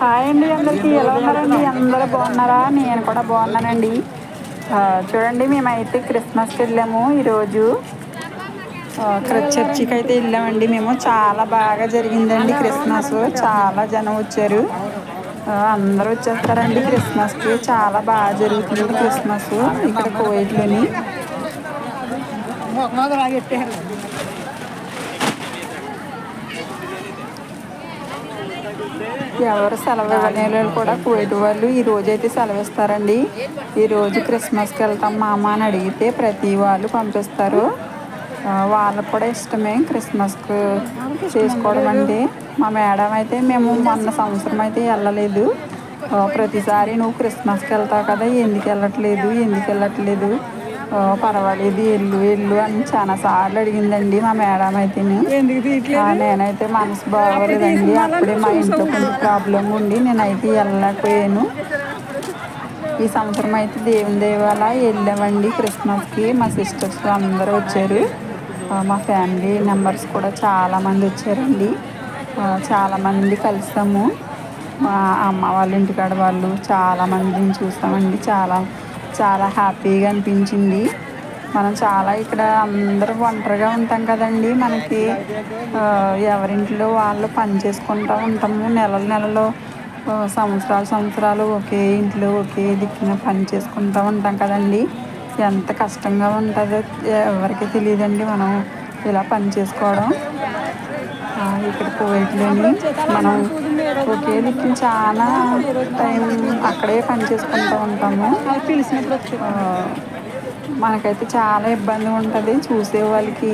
Hi అండి, అందరికీ ఎలా ఉన్నారండి? అందరూ బాగున్నారా? నేను కూడా బాగున్నానండి. చూడండి, మేమైతే క్రిస్మస్కి వెళ్ళాము ఈరోజు. చర్చికి అయితే వెళ్ళామండి. మేము చాలా బాగా జరిగిందండి క్రిస్మస్. చాలా జనం వచ్చారు. అందరూ వచ్చేస్తారండి క్రిస్మస్కి. చాలా బాగా జరుగుతుంది క్రిస్మస్ ఇక్కడ కువైట్లోని. ఎవరు సెలవు ఇవ్వని వాళ్ళు కూడా కువైట్ వాళ్ళు ఈ రోజైతే సెలవు ఇస్తారండి. ఈరోజు క్రిస్మస్కి వెళ్తాం మామ అని అడిగితే ప్రతి వాళ్ళు పంపిస్తారు. వాళ్ళకు కూడా ఇష్టమే క్రిస్మస్కు చేసుకోవడం అంటే. మా మేడం అయితే మేము మొన్న సంవత్సరం అయితే వెళ్ళలేదు. ప్రతిసారి నువ్వు క్రిస్మస్కి వెళ్తావు కదా, ఎందుకు వెళ్ళట్లేదు పర్వాలేదు వెళ్ళు అని చాలాసార్లు అడిగిందండి మా మేడం అయితే. నేనైతే మనసు బాగోలేదండి. అప్పుడే మా ఇంట్లో కొంచెం ప్రాబ్లం ఉండి నేనైతే వెళ్ళలేకపోయాను. ఈ సంవత్సరం అయితే దేవుని దేవాల వెళ్ళామండి క్రిస్మస్కి. మా సిస్టర్స్ అందరూ వచ్చారు. మా ఫ్యామిలీ మెంబర్స్ కూడా చాలామంది వచ్చారండి. చాలామంది కలిసాము. మా అమ్మ వాళ్ళ ఇంటికాడ వాళ్ళు చాలామందిని చూస్తామండి. చాలా చాలా హ్యాపీగా అనిపించింది. మనం చాలా ఇక్కడ అందరూ ఒంటరిగా ఉంటాం కదండి. మనకి ఎవరింట్లో వాళ్ళు పని చేసుకుంటూ ఉంటాము. నెలలు సంవత్సరాలు ఒకే ఇంట్లో ఒకే దిక్కున పని చేసుకుంటూ ఉంటాం కదండి. ఎంత కష్టంగా ఉంటుందో ఎవరికి తెలియదండి మనం ఇలా పని చేసుకోవడం. ఇక్కడ కువైట్లోని మనం ఒకే దిక్కున చాలా టైం అక్కడే పని చేసుకుంటూ ఉంటాము. మనకైతే చాలా ఇబ్బంది ఉంటుంది. చూసే వాళ్ళకి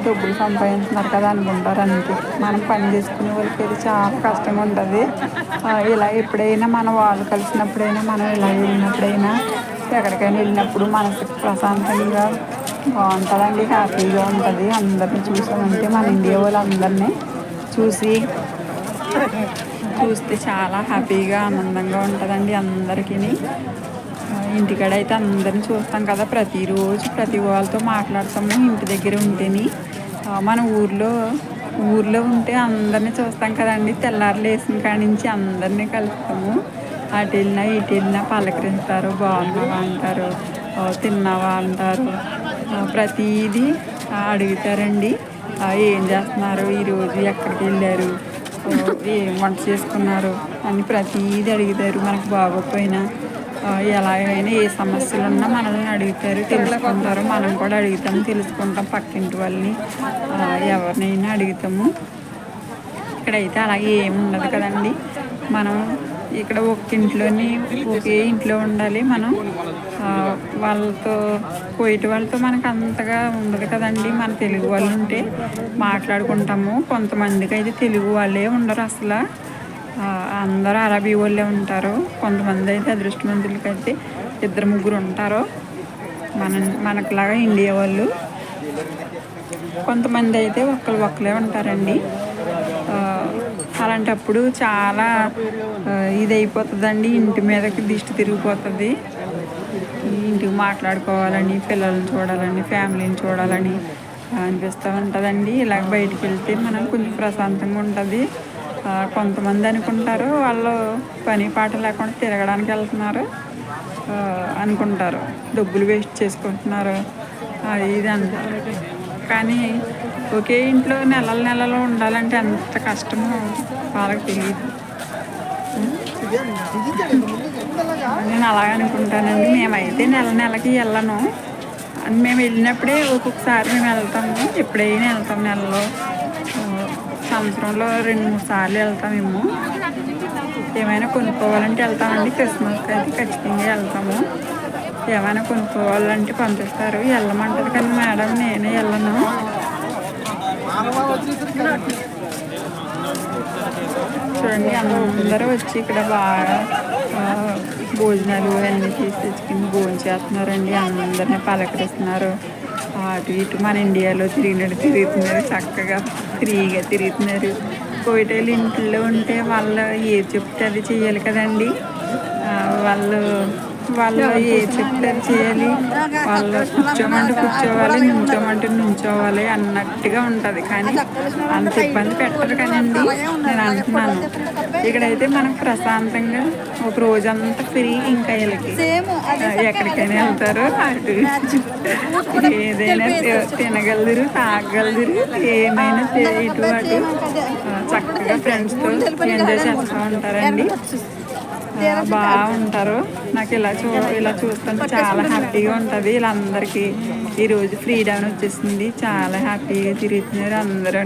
డబ్బులు సంపాదించున్నారు కదా అనుకుంటారు. అంతే మనం పని చేసుకునే వాళ్ళకి అయితే చాలా కష్టంగా ఉంటుంది. ఇలా ఎప్పుడైనా మన వాళ్ళు కలిసినప్పుడైనా, మనం ఇలా వెళ్ళినప్పుడైనా, ఎక్కడికైనా వెళ్ళినప్పుడు మనసుకు ప్రశాంతంగా బాగుంటుందండి. హ్యాపీగా ఉంటుంది. అందరిని చూసామంటే మన ఇండియా వాళ్ళందరినీ చూస్తే చాలా హ్యాపీగా ఆనందంగా ఉంటుందండి అందరికీ. ఇంటికాడ అయితే అందరిని చూస్తాం కదా, ప్రతిరోజు ప్రతి వాళ్ళతో మాట్లాడతాము. ఇంటి దగ్గర ఉంటేని మన ఊర్లో ఉంటే అందరినీ చూస్తాం కదండి. తెల్లారు లేచిన కాడి నుంచి అందరినీ కలుస్తాము. అటు వెళ్ళినా ఇటు వెళ్ళినా పలకరిస్తారు, బాగున్నావా అంటారు, తిన్నావా అంటారు. ప్రతీదీ అడుగుతారండి. ఏం చేస్తున్నారు, ఈరోజు ఎక్కడికి వెళ్ళారు, ఏం వంట చేసుకున్నారు అని ప్రతీదీ అడుగుతారు. మనకు బాగోకపోయినా ఎలాగైనా ఏ సమస్యలు ఉన్నా మనల్ని అడుగుతారు, తెలుసుకుంటారు. మనం కూడా అడుగుతాము, తెలుసుకుంటాం. పక్కింటి వాళ్ళని ఎవరినైనా అడుగుతాము. ఇక్కడైతే అలాగే ఏమి ఉండదు కదండి. మనం ఇక్కడ ఒకే ఇంట్లో ఉండాలి. మనం వాళ్ళతో కువైట్ వాళ్ళతో మనకు అంతగా ఉండదు కదండి. మన తెలుగు వాళ్ళు ఉంటే మాట్లాడుకుంటాము. కొంతమందికి అయితే తెలుగు వాళ్ళే ఉండరు అసలు. అందరూ అరబీ వాళ్ళే ఉంటారు. కొంతమంది అయితే అదృష్టవంతులకి అయితే 2-3 ఉంటారు మనకులాగా ఇండియా వాళ్ళు. కొంతమంది అయితే ఒక్కరే ఉంటారండి. అలాంటప్పుడు చాలా ఇదైపోతుందండి. ఇంటి మీదకి దిష్టి తిరిగిపోతుంది. ఇంటికి మాట్లాడుకోవాలని, పిల్లల్ని చూడాలని, ఫ్యామిలీని చూడాలని అనిపిస్తూ ఉంటుందండి. ఇలాగ బయటికి వెళ్తే మనం కొంచెం ప్రశాంతంగా ఉంటుంది. కొంతమంది అనుకుంటారు వాళ్ళు పని పాట లేకుండా తిరగడానికి వెళ్తున్నారు అనుకుంటారు, డబ్బులు వేస్ట్ చేసుకుంటున్నారు ఇది అంటారు. కానీ ఒకే ఇంట్లో నెలలు ఉండాలంటే ఎంత కష్టమో వాళ్ళకి తెలియదు. నేను అలాగే అనుకుంటానండి. మేమైతే నెలకి వెళ్ళను. మేము వెళ్ళినప్పుడే ఒక్కొక్కసారి మేము వెళ్తాము. ఎప్పుడైనా వెళ్తాం. నెలలో సంవత్సరంలో 2-3 సార్లు వెళ్తామేమో. ఏమైనా కొనుక్కోవాలంటే వెళ్తామండి. క్రిస్మస్కి అయితే ఖచ్చితంగా వెళ్తాము. ఏమైనా కొనుక్కోవాలంటే పంపిస్తారు, వెళ్ళమంటారు. కానీ మేడం నేనే వెళ్ళను. చూడండి, అందరూ వచ్చి ఇక్కడ బాగా భోజనాలు అన్నీ తెచ్చుకుని భోజనం చేస్తున్నారండి. అందరినీ పలకరిస్తున్నారు. అటు ఇటు మన ఇండియాలో తిరుగుతున్నారు. చక్కగా ఫ్రీగా తిరుగుతున్నారు. కోయిటలు ఇంట్లో ఉంటే వాళ్ళు ఏది చెప్తే అది చెయ్యాలి కదండి. వాళ్ళు వాళ్ళు ఏ చెప్తారు చేయాలి, వాళ్ళు కూర్చోమంటే కూర్చోవాలి, నుంచోమంటే నుంచోవాలి అన్నట్టుగా ఉంటుంది. కానీ అంత ఇబ్బంది పెట్టరు కానండి. నేను అంటున్నాను, ఇక్కడైతే మనకు ప్రశాంతంగా ఒక రోజంతా ఫ్రీ. ఇంకా వీళ్ళకి ఎక్కడికైనా వెళ్తారు, అటు ఏదైనా తినగలరు, తాగలరు, ఏమైనా ఇటు అటు చక్కగా ఫ్రెండ్స్తో ఎంజాయ్ చేస్తూ ఉంటారండి. బాగుంటారు. నాకు ఇలా చూస్తుంటే చాలా హ్యాపీగా ఉంటుంది. వీళ్ళందరికీ ఈరోజు ఫ్రీడమ్ వచ్చేసింది, చాలా హ్యాపీగా తిరుగుతున్నారు అందరూ.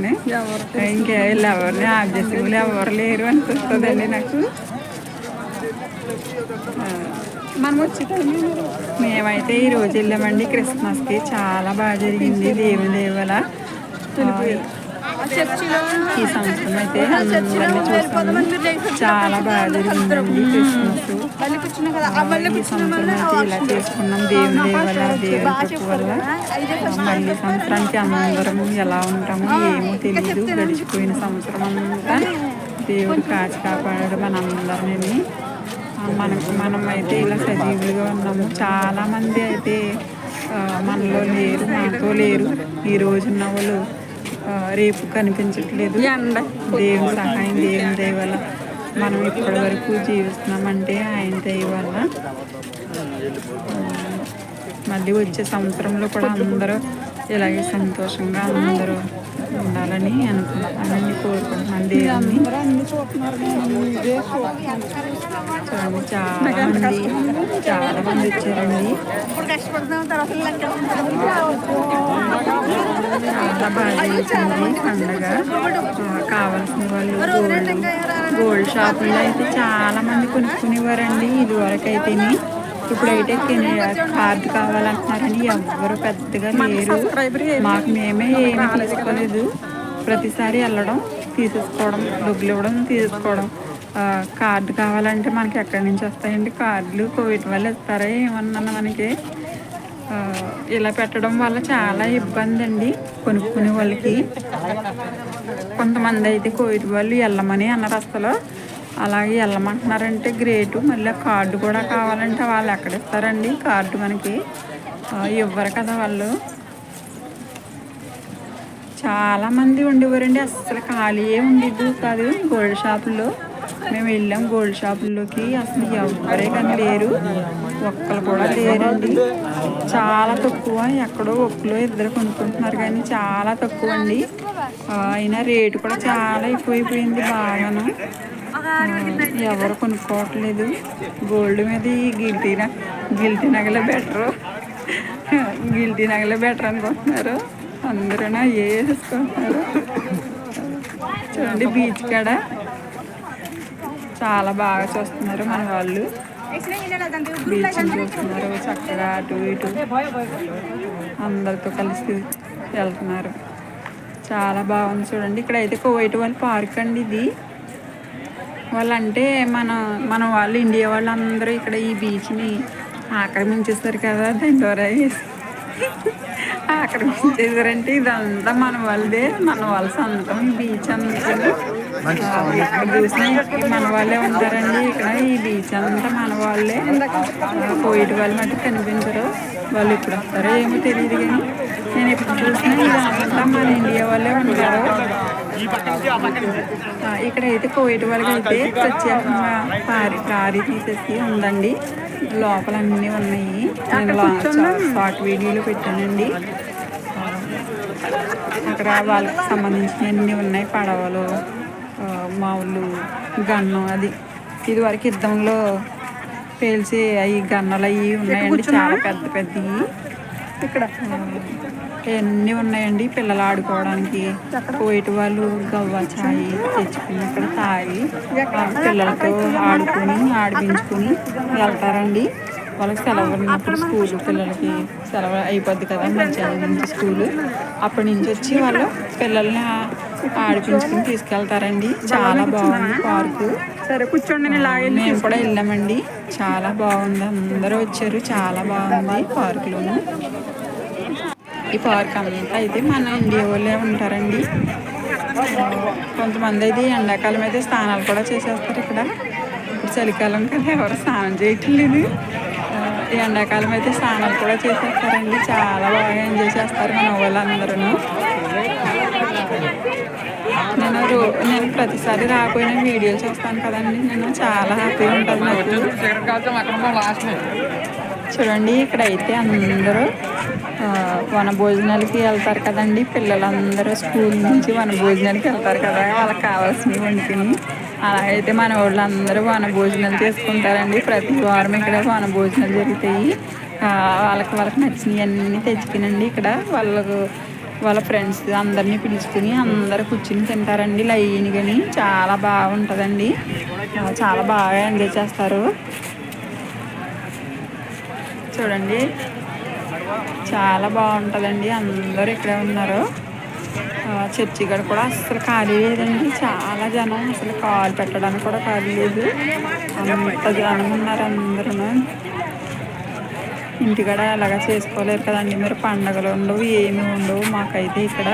ఇంకా వీళ్ళు ఎవరిని ఆబ్జెక్టివ్లు ఎవరు లేరు అనిపిస్తుందండి నాకు. మనం వచ్చి మేమైతే ఈరోజు వెళ్ళామండి క్రిస్మస్కి. చాలా బాగా జరిగింది దేవుని దేవల. ఈ సంవత్సరం అయితే అందరినీ చూసాము, చాలా బాగా జరిగిందండి క్రిస్మస్. ఈ సంవత్సరం అయితే ఇలా చేసుకున్నాం దేవుని దేవల, దేవుని కృప వల్ల. మళ్ళీ సంవత్సరానికి అందరం ఎలా ఉంటామో ఏమో తెలియదు. గడిచిపోయిన సంవత్సరం అంతా దేవుడు కాచి కాపాడాడు మనందరినీ. మనం అయితే ఇలా సజీవులుగా ఉన్నాము. చాలామంది అయితే మనలో లేరు, మనతో లేరు. ఈ రోజున్న వాళ్ళు రేపు కనిపించట్లేదు. దేవుని సహాయం, దేవుని దయ వల్ల మనం ఇప్పటి వరకు జీవిస్తున్నామంటే ఆయన దయ వల్ల. మళ్ళీ వచ్చే సంవత్సరంలో కూడా అందరూ ఇలాగే సంతోషంగా అందరూ ఉండాలని అనుకుంటున్నానండి, కోరుకుంటున్నాను దేవుని. చాలా మంది వచ్చారండి. చాలా బాగా చేసింది పండగ. కావాల్సిన వాళ్ళు గోల్డ్ షాపుల్లో అయితే చాలా మంది కొనుక్కునేవారండి ఇదివరకు అయితేనే. ఇప్పుడైతే కార్డు కావాలంటున్నారని ఎవ్వరు పెద్దగా లేరు. మాకు మేమే ఏమీ తీసుకోలేదు. ప్రతిసారి వెళ్ళడం, తీసేసుకోవడం, డబ్బులు ఇవ్వడం, తీసుకోవడం. కార్డు కావాలంటే మనకి ఎక్కడి నుంచి వస్తాయండి కార్డులు? కోవిడ్ వల్ల ఇస్తారా ఏమన్నా మనకి? ఇలా పెట్టడం వల్ల చాలా ఇబ్బంది అండి కొనుక్కునే వాళ్ళకి. కొంతమంది అయితే కోవిడ్ వాళ్ళు వెళ్ళమని అన్నారు అసలు. అలాగే వెళ్ళమంటున్నారంటే గ్రేటు. మళ్ళీ కార్డు కూడా కావాలంటే వాళ్ళు ఎక్కడ ఇస్తారండి కార్డు? మనకి ఇవ్వరు కదా వాళ్ళు. చాలామంది ఉండేవారండి, అస్సలు ఖాళీయే ఉండేది కాదు గోల్డ్ షాపుల్లో. మేము వెళ్ళాం గోల్డ్ షాపుల్లోకి, అసలు ఎవ్వరే కానీ లేరు, ఒక్కరు కూడా లేరండి. చాలా తక్కువ, ఎక్కడో ఒక్కలో ఇద్దరు కొనుక్కుంటున్నారు కానీ చాలా తక్కువ అండి. అయినా రేటు కూడా చాలా ఎక్కువైపోయింది బాగాను. ఎవరు కొనుక్కోవట్లేదు. గోల్డ్ మీద ఈ గిల్టీ నగలే బెటరు, గిల్టీ నగలే బెటర్ అనుకుంటున్నారు అందరూ. వేసేసుకుంటున్నారు. చూడండి బీచ్ కాడ చాలా బాగా చూస్తున్నారు మన వాళ్ళు. బీచ్ చూస్తున్నారు చక్కగా, అటు ఇటు అందరితో కలిసి వెళ్తున్నారు. చాలా బాగుంది చూడండి. ఇక్కడైతే కువైట్ వాళ్ళ పార్క్ అండి ఇది. వాళ్ళంటే మన వాళ్ళు, ఇండియా వాళ్ళు అందరూ ఇక్కడ ఈ బీచ్ని ఆక్రమించేస్తారు కదా, దాని ద్వారా ఆక్రమించేసారంటే ఇదంతా మన వాళ్ళదే, మన వాళ్ళ సొంతం ఈ బీచ్ అంతా. ఇక్కడ చూసినా మన వాళ్ళే ఉంటారండి. ఇక్కడ ఈ బీచ్ అంతా మన వాళ్ళే. కోవిడ్ వాళ్ళు మటు కనిపించరు. వాళ్ళు ఎప్పుడు వస్తారో ఏమో తెలియదు కానీ నేను ఎప్పుడు చూసినా ఇదంతా మన ఇండియా వాళ్ళే ఉంటారు. ఇక్కడైతే కోవిడ్ వాళ్ళకి అయితే ప్రత్యేకంగా కారీ తీసేసి ఉందండి. లోపల అన్నీ ఉన్నాయి. నేను షార్ట్ వీడియోలో పెట్టానండి. అక్కడ వాళ్ళకి సంబంధించినవన్నీ ఉన్నాయి. పడవలు, మావులు, గన్నం. అది ఇదివరకు యుద్ధంలో పేల్చి అవి గన్నలు అవి ఉన్నాయండి, చాలా పెద్ద పెద్దవి. ఇక్కడ అన్నీ ఉన్నాయండి పిల్లలు ఆడుకోవడానికి. కోయిట్ వాళ్ళు గవ్వ చాయ్ తెచ్చుకుని అక్కడ తాగి పిల్లలతో ఆడిపించుకుని వెళ్తారండి. వాళ్ళకి సెలవు ఉన్నప్పుడు స్కూల్ పిల్లలకి సెలవు అయిపోద్ది కదా, మధ్యాహ్నం నుంచి స్కూలు. అప్పటి నుంచి వచ్చి వాళ్ళు పిల్లల్ని ఆడిపించుకుని తీసుకెళ్తారండి. చాలా బాగుంది పార్కు. సరే కూర్చోండి, మేము కూడా వెళ్ళామండి. చాలా బాగుంది, అందరూ వచ్చారు. చాలా బాగుంది పార్కులోను. ఈ పార్క్ అంతా అయితే మన ఇండియా వాళ్ళే ఉంటారండి. కొంతమంది అయితే ఎండాకాలం అయితే స్నానాలు కూడా చేసేస్తారు ఇక్కడ. ఇప్పుడు చలికాలం కదా ఎవరు స్నానం చేయటం లేదు. ఎండాకాలం అయితే స్నానాలు కూడా చేసేస్తారండి. చాలా బాగా ఎంజాయ్ చేస్తారు మన వాళ్ళందరూ. నేను ప్రతిసారి రాకపోయినా వీడియో చూస్తాను కదండి. నేను చాలా హ్యాపీగా ఉంటుంది నాకు. చూడండి ఇక్కడైతే అందరూ వన భోజనాలకి వెళ్తారు కదండి. పిల్లలందరూ స్కూల్ నుంచి వన భోజనాలకి వెళ్తారు కదా, వాళ్ళకి కావాల్సినవి వండుకుని. అలాగైతే మన వాళ్ళందరూ వన భోజనాలు చేసుకుంటారండి. ప్రతి వారం ఇక్కడ వన భోజనాలు జరుగుతాయి. వాళ్ళకి నచ్చినవి అన్నీ తెచ్చుకునండి. ఇక్కడ వాళ్ళ ఫ్రెండ్స్ అందరినీ పిలుచుకుని అందరూ కూర్చుని తింటారండి లైన్ కానీ. చాలా బాగుంటుందండి, చాలా బాగా ఎంజాయ్ చేస్తారు. చూడండి చాలా బాగుంటుందండి. అందరూ ఇక్కడే ఉన్నారు. చర్చి గడ కూడా అస్సలు ఖాళీ లేదండి. చాలా జనం, అసలు కాలు పెట్టడానికి కూడా ఖాళీ లేదు. అంత జనం ఉన్నారు అందరూ. ఇంటికాడ అలాగా చేసుకోలేరు కదండి మీరు. పండగలు ఉండవు, ఏమి ఉండవు. మాకైతే ఇక్కడ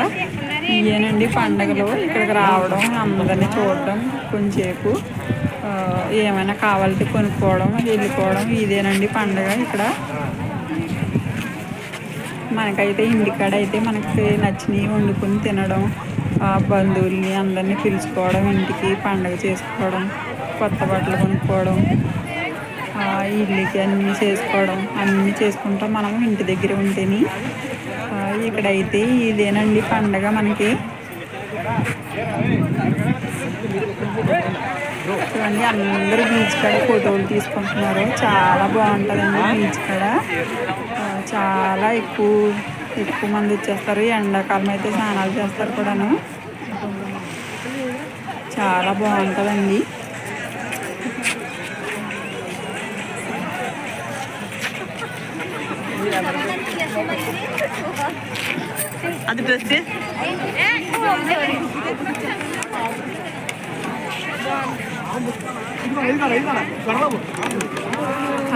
ఇవేనండి పండగలు. ఇక్కడికి రావడం, అందరినీ చూడడం, కొంచెంసేపు ఏమైనా కావాలంటే కొనుక్కోవడం, వెళ్ళిపోవడం, ఇదేనండి పండగ ఇక్కడ. మనకైతే ఇంటికాడ అయితే మనకి నచ్చినవి వండుకొని తినడం, బంధువుల్ని అందరినీ పిలుచుకోవడం, ఇంటికి పండగ చేసుకోవడం, కొత్త బట్టలు కొనుక్కోవడం, ఇల్లుకి అన్నీ చేసుకోవడం, అన్నీ చేసుకుంటాం మనము ఇంటి దగ్గర ఉంటేని. ఇక్కడైతే ఇదేనండి పండగ మనకి. చూడండి అందరూ బీచ్ కాడ ఫోటోలు తీసుకుంటున్నారు. చాలా బాగుంటుందండి బీచ్ కాడ. చాలా ఎక్కువ మంది వచ్చేస్తారు. ఎండాకాలం అయితే స్నానాలు చేస్తారు కూడాను. చాలా బాగుంటుందండి. అది డ్రెస్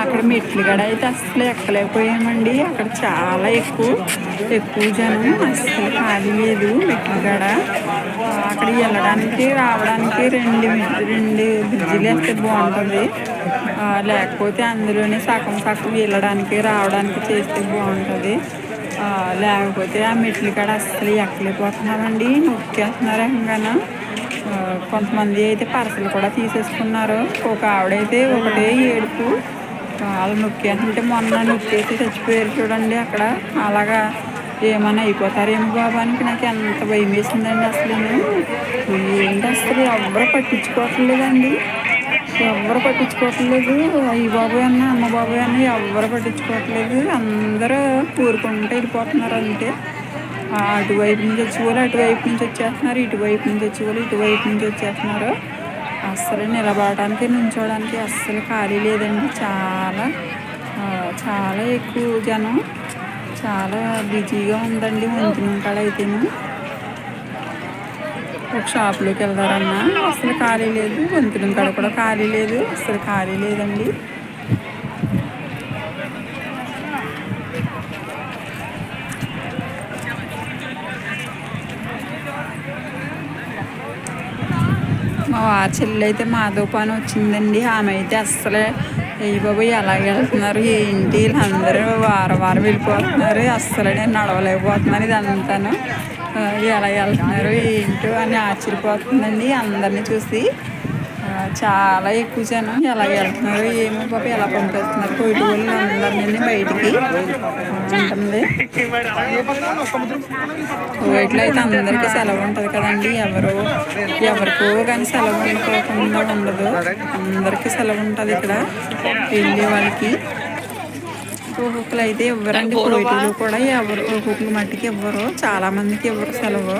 అక్కడ మెట్లు గడ అయితే అసలు ఎక్కలేకపోయామండి. అక్కడ చాలా ఎక్కువ జనం, అస్సలు ఖాళీ లేదు మెట్లు గడ. అక్కడ వెళ్ళడానికి రావడానికి రెండు బ్రిడ్జిలు వేస్తే బాగుంటుంది. లేకపోతే అందులోనే సగం వెళ్ళడానికి రావడానికి చేస్తే బాగుంటుంది. లేకపోతే ఆ మెట్లు కాడ అస్సలు ఎక్కలేకపోతున్నామండి. నొక్కేస్తున్నారు ఎంగానో. కొంతమంది అయితే పర్సలు కూడా తీసేసుకున్నారు. ఒక ఆవిడైతే ఒకటే ఏడుపు. వాళ్ళు నొక్కేస్తుంటే మొన్న నొక్కేసి చచ్చిపోయారు చూడండి అక్కడ. అలాగా ఏమైనా అయిపోతారేమో బాబా అని నాకు ఎంత భయం వేసిందండి. అసలు ఏంటి అసలు ఎవరు పట్టించుకోవట్లేదండి. ఎవరు పట్టించుకోవట్లేదు. ఈ బాబాయ్ అన్న, అమ్మ బాబాయ్ అన్న ఎవరు పట్టించుకోవట్లేదు. అందరూ ఊరుకుంటూ వెళ్ళిపోతున్నారు అంతే. అటువైపు నుంచి వచ్చేవాళ్ళు అటువైపు నుంచి వచ్చేస్తున్నారు, ఇటువైపు నుంచి వచ్చేవాళ్ళు ఇటువైపు నుంచి వచ్చేస్తున్నారు. అస్సలు నిలబడటానికి, నుంచోడానికి అస్సలు ఖాళీ లేదండి. చాలా ఎక్కువ జనం, చాలా బిజీగా ఉందండి వంతెన కాడ అయితేను. ఒక షాప్లోకి వెళ్తారన్నా అసలు ఖాళీ లేదు. వంతెన కాడ కూడా ఖాళీ లేదు, అసలు ఖాళీ లేదండి. మా వారి చెల్లి అయితే మాతో పని వచ్చిందండి. ఆమె అయితే అస్సలే అయ్యి బాబు ఎలా వెళ్తున్నారు ఏంటి, వీళ్ళందరూ వారం వెళ్ళిపోతున్నారు, అస్సలు నేను నడవలేకపోతున్నాను, ఇదంతాను ఎలా వెళ్తున్నారు ఏంటో అని ఆశ్చర్యపోతుందండి అందరినీ చూసి. చాలా ఎక్కువ జనం ఎలా వెళ్తున్నారు ఏమో బాబు, ఎలా పంపిస్తున్నారు కోయిటి వాళ్ళు అందరినీ బయటికి ఉంటుంది. కోయిట్లో అయితే అందరికీ సెలవు ఉంటుంది కదండి. ఎవరికో కానీ సెలవు అనుకోకుండా ఉండదు, అందరికీ సెలవు ఉంటుంది ఇక్కడ వెళ్ళే వాళ్ళకి. ఒక్కొక్కరు అయితే ఇవ్వరండి, కోయిటీలు కూడా ఒక్కొక్కరు మట్టికి ఇవ్వరు, చాలామందికి ఇవ్వరు సెలవు.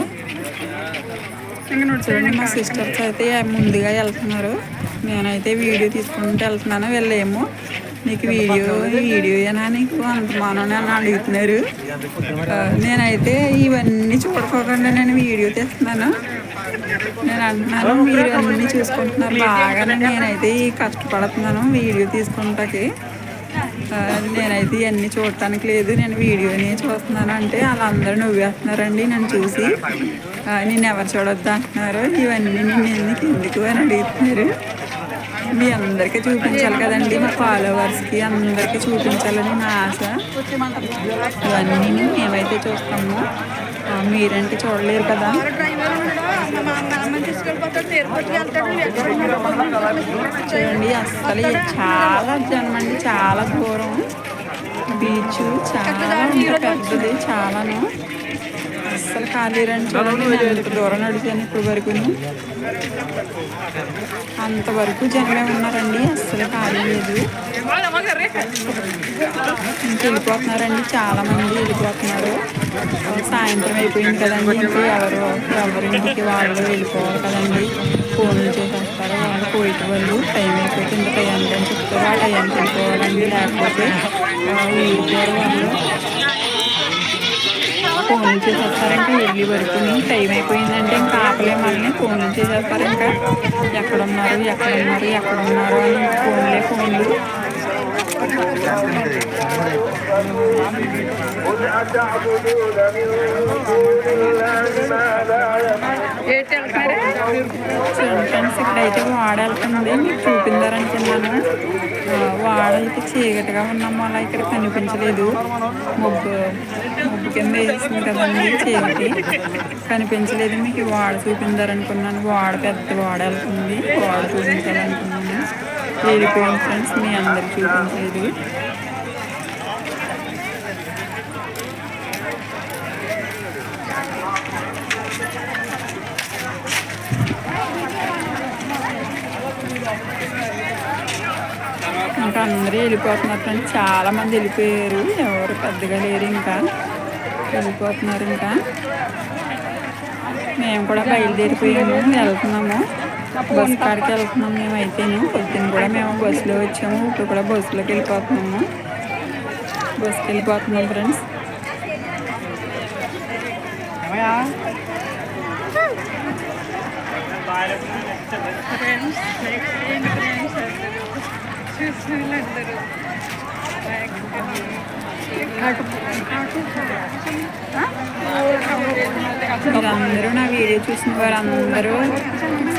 చూడండి మా సిస్టర్స్ అయితే ముందుగా వెళ్తున్నారు. నేనైతే వీడియో తీసుకుంటూ వెళ్తున్నాను. వెళ్ళేమో నీకు వీడియోనా నీకు అంతమానని అని అడుగుతున్నారు. నేనైతే ఇవన్నీ చూడుకోకుండా నేను వీడియో తీస్తున్నాను. నేను అంటున్నాను మీరు అన్నీ చూసుకుంటున్నారు బాగానే, నేనైతే కష్టపడుతున్నాను వీడియో తీసుకుంటాకి. నేనైతే ఇవన్నీ చూడటానికి లేదు, నేను వీడియోని చూస్తున్నాను అంటే వాళ్ళందరూ నవ్వేస్తున్నారండి నన్ను చూసి. నేను ఎవరు చూడొద్దు అంటున్నారు, ఇవన్నీ నేను ఎందుకు అని అడుగుతున్నారు. మీ అందరికీ చూపించాలి కదండి, మా ఫాలోవర్స్కి అందరికీ చూపించాలని నా ఆశ. ఇవన్నీ మేమైతే చూస్తాము, మీరంటే చూడలేరు కదా. చూడండి అస్సలు చాలా జనం అండి, చాలా దూరం. బీచ్ చాలా పెద్దది, చాలాను. అస్సలు ఖాళీ రండి. చూడండి నేను ఎంత దూరం నడిచాను ఇప్పుడు వరకు, అంతవరకు జనమే ఉన్నారండి, అస్సలు ఖాళీ లేదు. ఇంక వెళ్ళిపోతున్నారండి, చాలా మంది వెళ్ళిపోతున్నారు. సాయంత్రం అయిపోయింది కదండి, ఇంకా ఎవరింటికి వాళ్ళు వెళ్ళిపోవాలి కదండి. ఫోన్లు చేసేస్తారు వాళ్ళు, పోయిన వాళ్ళు టైం అయిపోతే ఇంత టైంకి అని చెప్తారు, ఆ టైంకి వెళ్ళిపోవాలండి. లేకపోతే ఊరిపోరు వాళ్ళు, ఫోన్లు చేసేస్తారు. ఇంకా వెళ్ళి వరకు టైం అయిపోయిందంటే ఇంకా ఆపలేమని ఫోన్లు చేసేస్తారు. ఇంకా ఎక్కడున్నారు ఎక్కడున్నారు ఎక్కడున్నారు అని ఫోన్లు. ఫ్రెండ్స్ ఇక్కడైతే వాడ వెళ్తుంది, మీకు చూపించారనుకున్నాను. వాడ అయితే చీకటిగా ఉన్నాము, అలా ఇక్కడ కనిపించలేదు. మబ్బు కింద వేసింది కదండి, చీకటి కనిపించలేదు. మీకు వాడ చూపించారనుకున్నాను. వాడ పెద్ద వాడ వెళ్తుంది, వాడ చూపించాలనుకున్నాను. వెళ్ళిపోయింది ఫ్రెండ్స్, మీ అందరికి చూపించలేదు. ఇంకా అందరూ వెళ్ళిపోతున్నారు ఫ్రెండ్స్, చాలా మంది వెళ్ళిపోయారు, ఎవరు పెద్దగా లేరు, ఇంకా వెళ్ళిపోతున్నారు. ఇంకా మేము కూడా బయలుదేరిపోయాము, వెళ్తున్నాము, బస్ కాడికి వెళ్తున్నాము. మేమైతేను పొద్దున్న కూడా మేము బస్సులో వచ్చాము, ఇప్పుడు కూడా బస్సులోకి వెళ్ళిపోతున్నాము, బస్కి వెళ్ళిపోతున్నాం ఫ్రెండ్స్. మీరందరూ నా వీడియో చూసిన వారు అందరూ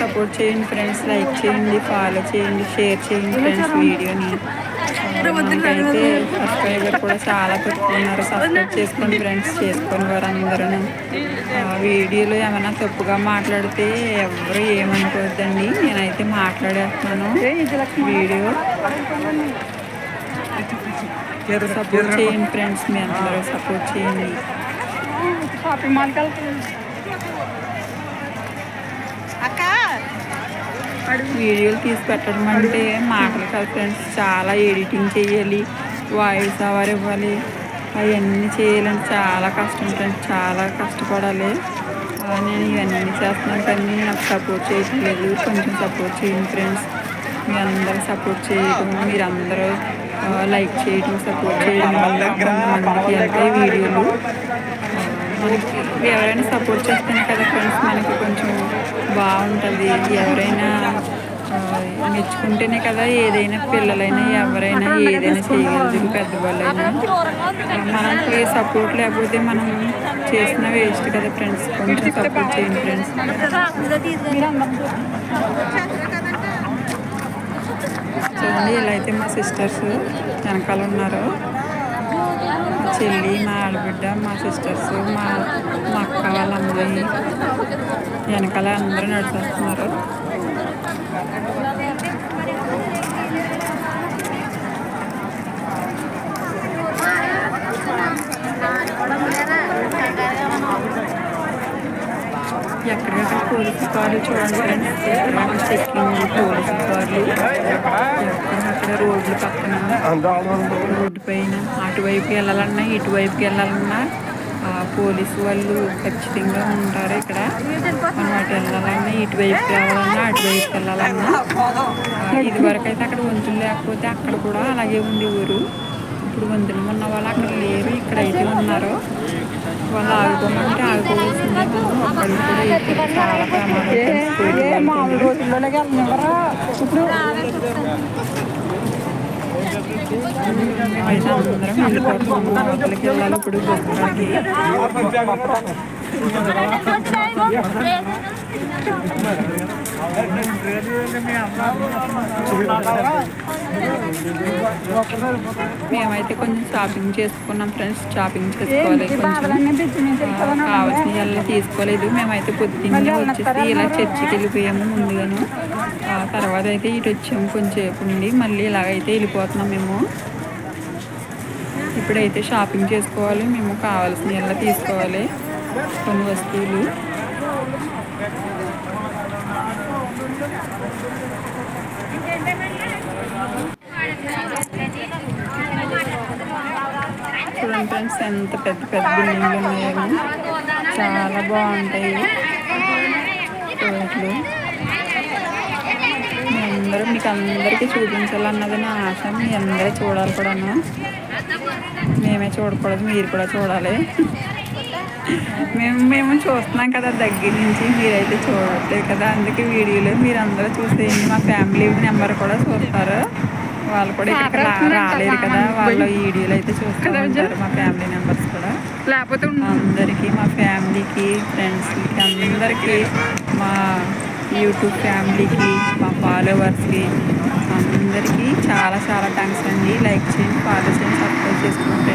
సపోర్ట్ చేయండి ఫ్రెండ్స్, లైక్ చేయండి, ఫాలో చేయండి, షేర్ చేయండి ఫ్రెండ్స్ వీడియోని. మనకైతే సబ్స్క్రైబర్ కూడా చాలా తక్కువ ఉన్నారు, సబ్స్క్రైబ్ చేసుకోండి ఫ్రెండ్స్, చేసుకొని వారు అందరూ. వీడియోలో ఏమైనా తప్పుగా మాట్లాడితే ఎవరు ఏమనుకోవద్దండి, నేనైతే మాట్లాడేస్తున్నాను. వీడియో సపోర్ట్ చేయండి ఫ్రెండ్స్, మీ అందరూ సపోర్ట్ చేయండి. వీడియోలు తీసి పెట్టడం అంటే మాటలు కాదు ఫ్రెండ్స్, చాలా ఎడిటింగ్ చేయాలి, వాయిస్ ఓవర్ ఇవ్వాలి, అవన్నీ చేయాలంటే చాలా కష్టం ఫ్రెండ్స్, చాలా కష్టపడాలి. నేను ఇవన్నీ చేస్తున్నాను కానీ నాకు సపోర్ట్ చేయట్లేదు, కొంచెం సపోర్ట్ చేయండి ఫ్రెండ్స్. మీ అందరూ సపోర్ట్ చేయడం, మీరందరూ లైక్ చేయడం, సపోర్ట్ చేయడం వల్ల కొంతమందికి వెళ్తాయి వీడియోలు. మనకి ఎవరైనా సపోర్ట్ చేస్తేనే కదా ఫ్రెండ్స్ మనకి కొంచెం బాగుంటుంది. ఎవరైనా మెచ్చుకుంటేనే కదా ఏదైనా, పిల్లలైనా ఎవరైనా ఏదైనా చేయగలరు, పెద్దవాళ్ళైనా. మనకి సపోర్ట్ లేకపోతే మనం చేసిన వేస్ట్ కదా ఫ్రెండ్స్, కొంచెం సపోర్ట్ చేయండి ఫ్రెండ్స్. చూడండి ఇలా అయితే మా సిస్టర్స్ వెనకాల ఉన్నారు, మా చెల్లి, మా ఆడబిడ్డ, మా సిస్టర్స్, మా అక్క వాళ్ళ అమ్మాయి వెనకాల అందరూ నడిచేస్తున్నారు. ఎక్కడికక్కడ పోలీసు కార్లు చూడండి ఫ్రెండ్స్, ఎక్కడ చెక్కింగ్ పోలీసు కార్లు, ఎక్కడక్కడ రోడ్లు పక్కన, రోడ్డు పైన అటువైపుకి వెళ్ళాలన్నా ఇటువైపుకి వెళ్ళాలన్నా పోలీసు వాళ్ళు ఖచ్చితంగా ఉంటారు ఇక్కడ. మనం అటు వెళ్ళాలన్నా ఇటువైపుకి వెళ్ళాలన్నా అటువైపుకి వెళ్ళాలన్నా. ఇదివరకు అయితే అక్కడ వంతులు లేకపోతే అక్కడ కూడా అలాగే ఉండేవారు. ఇప్పుడు వంతులు ఉన్న వాళ్ళు అక్కడ లేరు, ఇక్కడైతే ఉన్నారు. వాళ్ళు ఆడుకోమంటే ఆడుకోవాల్సిందే. అక్కడికి కూడా ఇక్కడ చాలా ప్రమాదం. మామూలు రోజుల్లోనే అయితే అందరం వెళ్ళిపోతున్నాము, లోపలికి వెళ్ళాలి ఇప్పుడు బస్సులకి. మేమైతే కొంచెం షాపింగ్ చేసుకున్నాం ఫ్రెండ్స్. షాపింగ్ చేసుకోవాలి, కొంచెం కావాల్సిన అన్నీ తీసుకోలేదు. మేమైతే పొద్దున్నే వచ్చేసి ఇలా చర్చికి వెళ్ళిపోయాము ముందుగాను. తర్వాత అయితే ఇటు వచ్చాము కొంచెంసేపు ఉండి మళ్ళీ ఇలాగైతే వెళ్ళిపోతున్నాం మేము. ఇప్పుడైతే షాపింగ్ చేసుకోవాలి, మేము కావాల్సిన ఎలా తీసుకోవాలి కొన్ని వస్తువులు. చూడండి ఫ్రెండ్స్ ఎంత పెద్ద పెద్ద బిల్డింగ్లు ఉన్నాయేమో, చాలా బాగుంటాయి రోడ్లు. మీకు అందరికీ చూపించాలన్నది నా ఆశ. మీ అందరూ చూడాలి కూడాను. మేమే చూడకూడదు, మీరు కూడా చూడాలి. మేము చూస్తున్నాం కదా దగ్గర నుంచి, మీరైతే చూడట్లేదు కదా. అందుకే వీడియోలో మీరు అందరూ చూసేయండి. మా ఫ్యామిలీ నెంబర్ కూడా చూస్తారు. వాళ్ళు కూడా ఇక్కడ రాలేరు కదా, వాళ్ళు ఈ వీడియోలో అయితే చూస్తూ ఉంటారు. మా ఫ్యామిలీ మెంబర్స్ కూడా లేకపోతే అందరికీ, మా ఫ్యామిలీకి, ఫ్రెండ్స్కి, అందరికీ, మా యూట్యూబ్ ఫ్యామిలీకి, మా ఫాలోవర్స్కి అందరికీ చాలా చాలా థ్యాంక్స్ అండి. లైక్ చేయండి, ఫాలో చేయండి, సబ్స్క్రైబ్ చేసుకోండి.